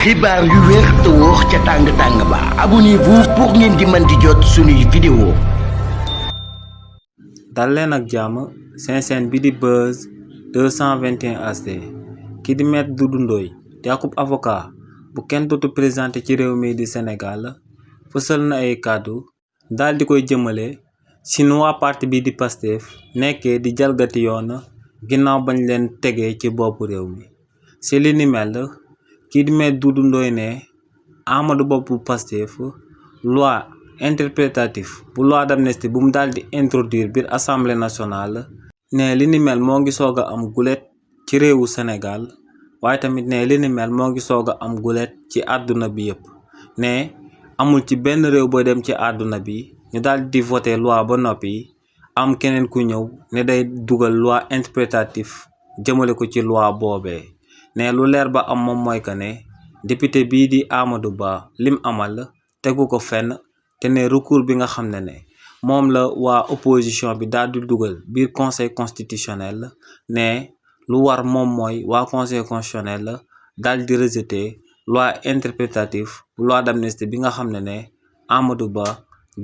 xibaar yu wér te wóor ca tàng ba abonnez-vous pour ngeen di mën di jot suñuy vidéo. dal leen ak jàmm seen chaîne bi di Buzz 221 HD ki di Maître Doudou Ndoye di akub avocat bu kenn dootu présenté ci réew mi di Sénégal fësal na ay kàddu daal di koy jëmale ci nu waa parti bi di Pastef nekkee di jalgati yoon ginnaaw bañ leen tegee ci boppu réew mi ci li ni mel kii di Maître Doudou Ndoye ne Amadou Ba bu Pastef loi interprétatif bu loi d'amnistie bu mu daal di introduire biir assemblée nationale ne li ni mel moo ngi soog a am gulet ci réewu Sénégal waaye tamit ne li ni mel moo ngi soog a am gulet ci àdduna bi yëpp ne amul ci benn réew boo dem ci àdduna bi ñu daal di voter loi ba noppi am keneen ku ñëw ne day dugal loi interprétatif jëmale ko ci loi boobee ne lu leer ba am moom mooy que ne député bii di Amadou Ba lim amal tegu ko fenn te ne recours bi nga xam ne moom la waa opposition bi daal di dugal biir conseil constitutionnel ne lu war moom mooy waa conseil constitutionnel daal di rejeter loi interprétative bu loi d'amnistie bi nga xam ne Amadou Ba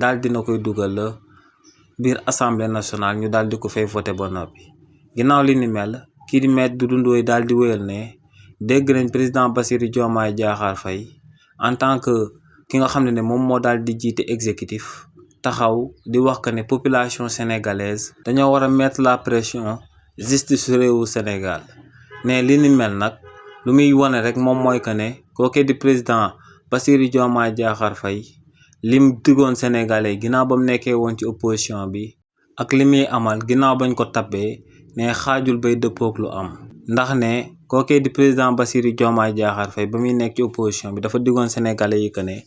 daal dina koy dugal biir assemblée nationale ñu daal di ko fay voter ba noppi ginnaaw li ni mel kii di Maître Doudou Ndoye daal di wéyal ne dégg nañ président Bassirou Diomaye Diakhar Faye en tant que ki nga xam ne moom moo daal di jiite exécutif taxaw di wax que ne population sénégalaise dañoo war a mettre la pression justice réewu Sénégal ne li ni mel nag lu muy wane rek moom mooy que ne kooke di président Bassirou Diomaye Diakhar Faye lim diggoon sénégalais ginnaaw ba mu nekkee woon ci opposition bi ak li muy amal ginnaaw bañ ko tabbee ne xaajul bay dëppook lu am ndax ne kookee di président Bassirou Diomaye Diakhar Faye ba muy nekk ci opposition bi dafa diggoon sénégalais yi que ne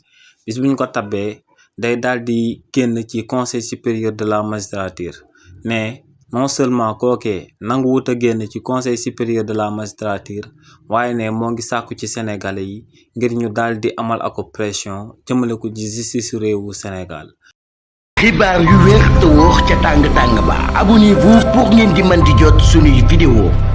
bis bu ñu ko tabbee day daal di génn ci conseil supérieur de la magistrature ne non seulement kookee nangu wut a génn ci conseil supérieur de la magistrature waaye ne moo ngi sàkku ci sénégalais yi ngir ñu daal di amal ak pression jëmale ko ci justice réewu Sénégal. xibaar yu wér te wóor ca tàng ba abonnez-vous pour ngeen di mën di jot suñuy vidéo.